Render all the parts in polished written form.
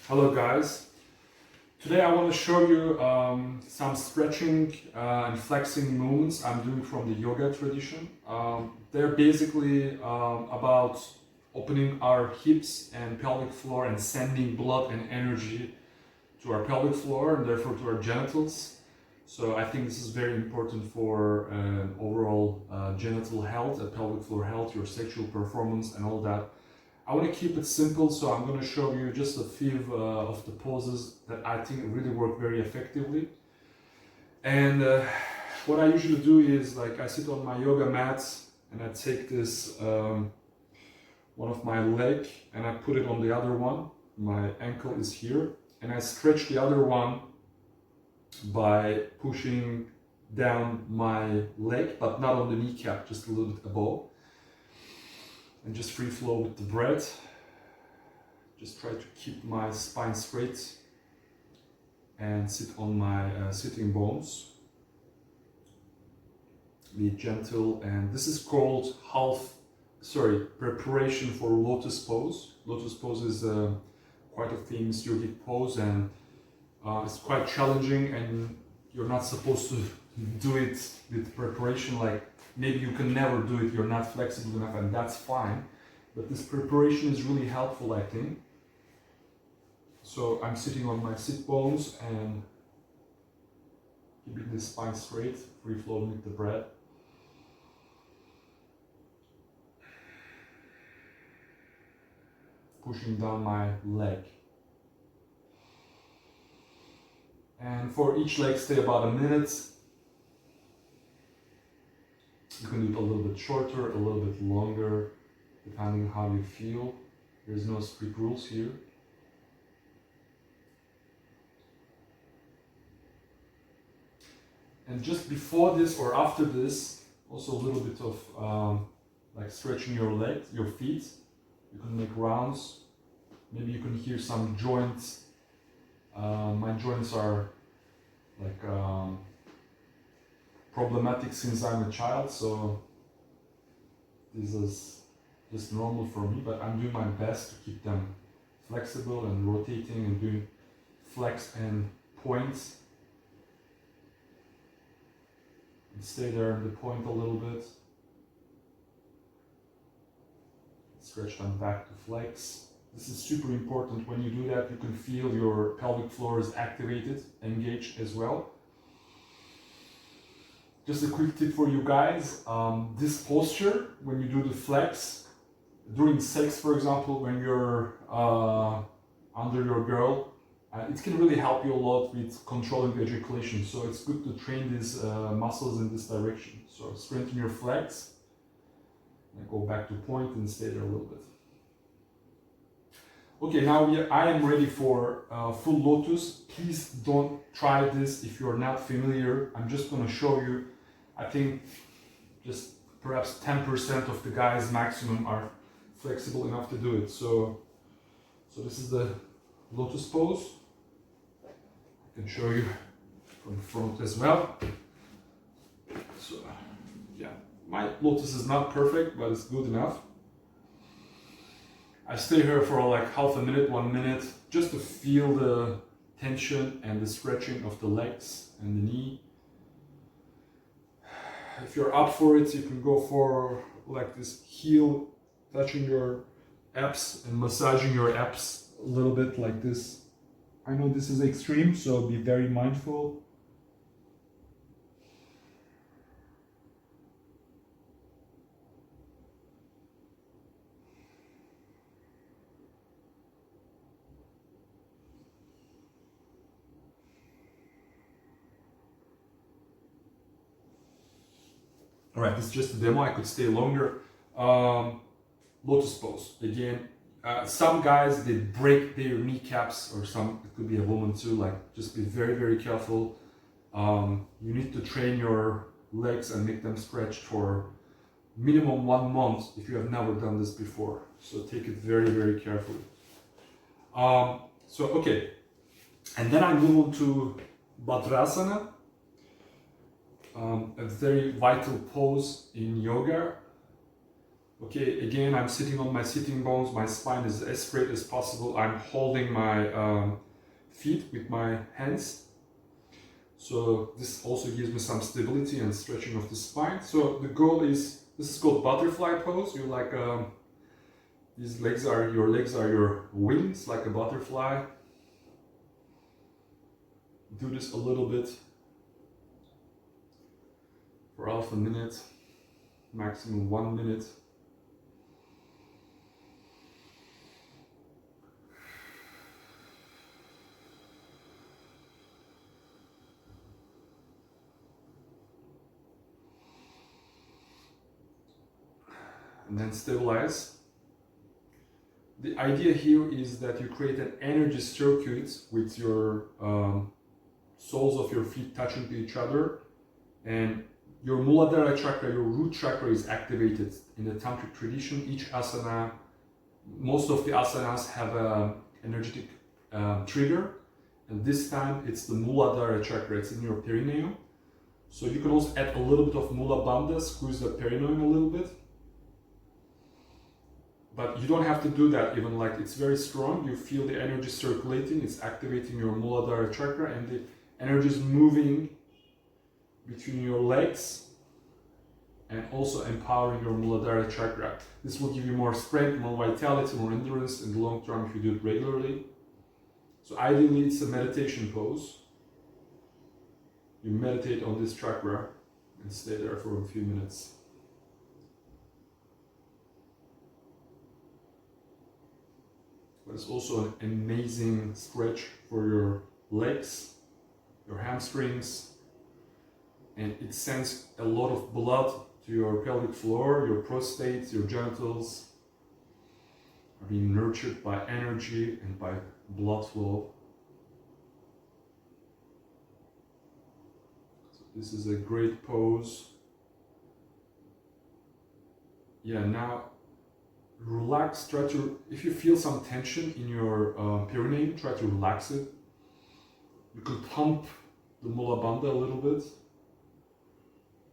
Hello guys, today I want to show you some stretching and flexing movements I'm doing from the yoga tradition. They're basically about opening our hips and pelvic floor and sending blood and energy to our pelvic floor and therefore to our genitals. So I think this is very important for overall genital health, pelvic floor health, your sexual performance and all that. I want to keep it simple, so I'm going to show you just a few of the poses that I think really work very effectively. And what I usually do is, like, I sit on my yoga mat and I take this one of my leg and I put it on the other one. My ankle is here, and I stretch the other one by pushing down my leg, but not on the kneecap, just a little bit above. And just free flow with the breath. Just try to keep my spine straight and sit on my sitting bones. Be gentle, and this is called preparation for Lotus pose. Lotus pose is quite a famous yogic pose, and it's quite challenging, and you're not supposed to do it with preparation. Like, maybe you can never do it, you're not flexible enough, and that's fine. But this preparation is really helpful, I think. So I'm sitting on my sit bones and keeping the spine straight, free flowing with the breath. Pushing down my leg. And for each leg, stay about a minute. You can do it a little bit shorter, a little bit longer, depending on how you feel. There's no strict rules here. And just before this or after this, also a little bit of like stretching your legs, your feet. You can make rounds. Maybe you can hear some joints. My joints are like problematic since I'm a child, so this is just normal for me, but I'm doing my best to keep them flexible and rotating and doing flex and points. And stay there in the point a little bit. Stretch them back to flex. This is super important. When you do that, you can feel your pelvic floor is activated, engaged as well. Just a quick tip for you guys, this posture, when you do the flex, during sex, for example, when you're under your girl, it can really help you a lot with controlling the ejaculation. So it's good to train these muscles in this direction. So strengthen your flex, and go back to point and stay there a little bit. Okay, now I am ready for full Lotus. Please don't try this if you're not familiar. I'm just going to show you. I think just perhaps 10% of the guys maximum are flexible enough to do it. So this is the Lotus pose. I can show you from front as well. So yeah, my Lotus is not perfect, but it's good enough. I stay here for like half a minute, 1 minute, just to feel the tension and the stretching of the legs and the knee. If you're up for it, you can go for like this heel, touching your abs and massaging your abs a little bit like this. I know this is extreme, so be very mindful. Alright, this is just a demo, I could stay longer. Lotus pose. Again, some guys, they break their kneecaps, or some, it could be a woman too, like, just be very, very careful. You need to train your legs and make them stretch for minimum 1 month if you have never done this before. So take it very, very carefully. Okay. And then I move on to Bhadrasana. A very vital pose in yoga. Okay, again, I'm sitting on my sitting bones, my spine is as straight as possible. I'm holding my feet with my hands. So this also gives me some stability and stretching of the spine. So the goal is, this is called butterfly pose. You're like, these legs are your wings, like a butterfly. Do this a little bit for half a minute, maximum 1 minute. And then stabilize. The idea here is that you create an energy circuit with your soles of your feet touching to each other, and your Muladhara chakra, your root chakra, is activated. In the Tantric tradition, each asana, most of the asanas have an energetic trigger, and this time it's the Muladhara chakra, it's in your perineum. So you can also add a little bit of Mula Bandha, squeeze the perineum a little bit. But you don't have to do that even, like it's very strong. You feel the energy circulating, it's activating your Muladhara chakra, and the energy is moving between your legs and also empowering your Muladhara chakra. This will give you more strength, more vitality, more endurance in the long term if you do it regularly. So ideally it's a meditation pose. You meditate on this chakra and stay there for a few minutes. But it's also an amazing stretch for your legs, your hamstrings, and it sends a lot of blood to your pelvic floor, your prostate, your genitals are being nurtured by energy and by blood flow. So this is a great pose. Yeah, now relax, try to, if you feel some tension in your perineum, try to relax it. You could pump the Mula Bandha a little bit,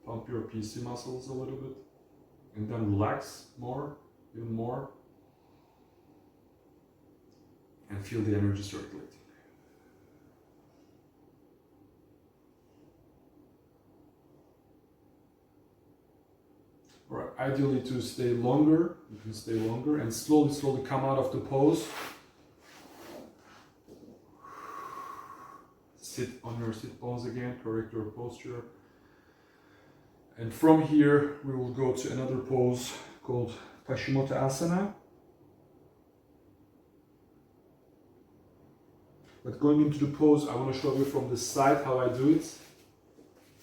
pump your PC muscles a little bit, and then relax more, even more, and feel the energy circulating. Or ideally to stay longer, you can stay longer and slowly come out of the pose. Sit on your sit bones again, correct your posture. And from here we will go to another pose called Tsushimoto Asana. But going into the pose, I want to show you from the side how I do it.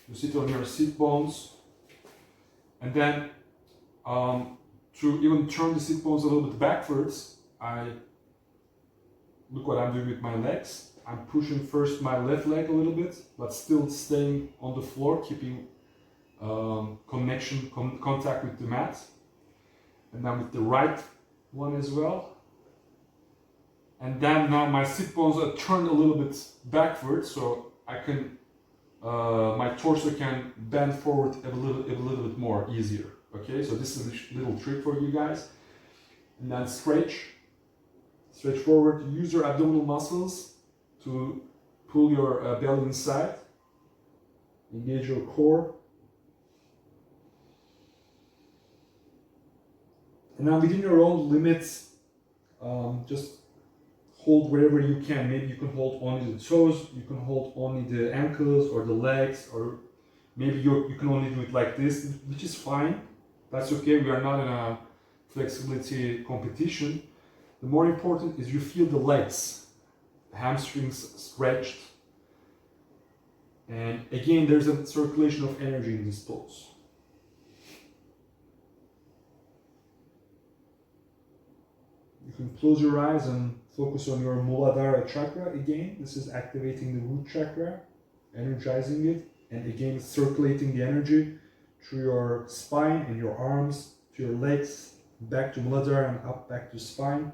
You sit on your sit bones, and then to even turn the sit bones a little bit backwards, look what I'm doing with my legs. I'm pushing first my left leg a little bit, but still staying on the floor, keeping contact with the mat. And then with the right one as well. And then now my sit bones are turned a little bit backwards, so I can, my torso can bend forward a little bit more easier. Okay, so this is a little trick for you guys. And then stretch forward. Use your abdominal muscles to pull your belly inside. Engage your core. And now within your own limits, just hold wherever you can. Maybe you can hold only the toes, you can hold only the ankles or the legs, or maybe you can only do it like this, which is fine. That's okay, we are not in a flexibility competition. The more important is you feel the legs, the hamstrings stretched. And again, there's a circulation of energy in this pose. You can close your eyes and focus on your Muladhara chakra again. This is activating the root chakra, energizing it, and again circulating the energy through your spine and your arms, to your legs, back to Muladhara and up back to spine.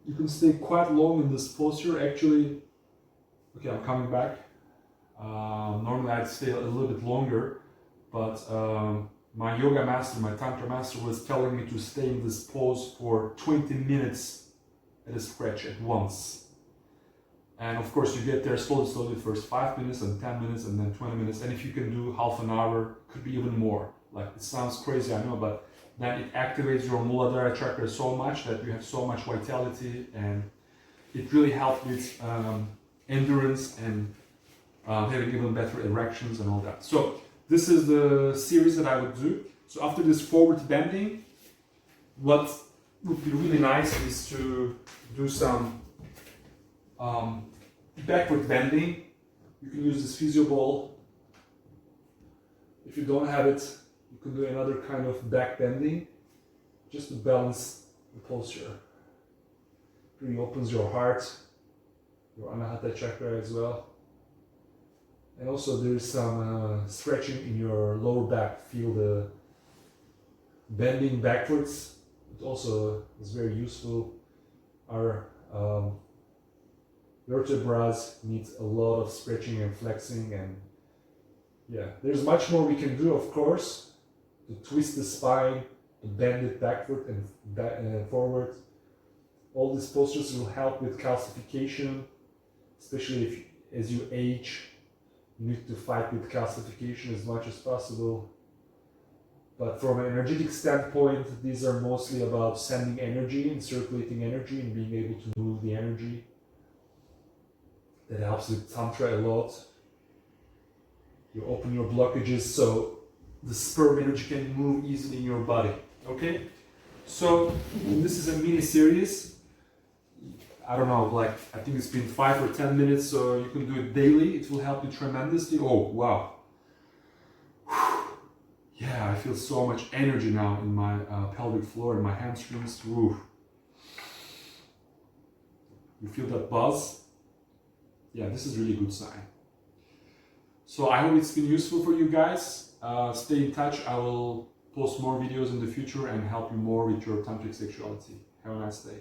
you can stay quite long in this posture. Actually, okay, I'm coming back. Normally I'd stay a little bit longer, but my yoga master, my tantra master, was telling me to stay in this pose for 20 minutes at a stretch at once. And of course you get there slowly, first 5 minutes and 10 minutes and then 20 minutes. And if you can do half an hour, could be even more. Like, it sounds crazy, I know, but then it activates your Muladhara chakra so much that you have so much vitality, and it really helps with endurance and having even better erections and all that. So this is the series that I would do. So after this forward bending, what would be really nice is to do some backward bending. You can use this physio ball. If you don't have it, you can do another kind of back bending just to balance the posture. It really opens your heart, your Anahata chakra as well. And also there is some stretching in your lower back. Feel the bending backwards. It also is very useful. Our vertebrae need a lot of stretching and flexing, and yeah, there's much more we can do, of course, to twist the spine, to bend it backward and forward. All these postures will help with calcification, especially if as you age. You need to fight with calcification as much as possible. But from an energetic standpoint, these are mostly about sending energy and circulating energy and being able to move the energy. That helps with Tantra a lot. You open your blockages so the sperm energy can move easily in your body. Okay? So this is a mini series. I don't know, like, I think it's been 5 or 10 minutes, so you can do it daily. It will help you tremendously. Oh, wow. Yeah, I feel so much energy now in my pelvic floor and my hamstrings. Woo. You feel that buzz? Yeah, this is really good sign. So I hope it's been useful for you guys. Stay in touch. I will post more videos in the future and help you more with your tantric sexuality. Have a nice day.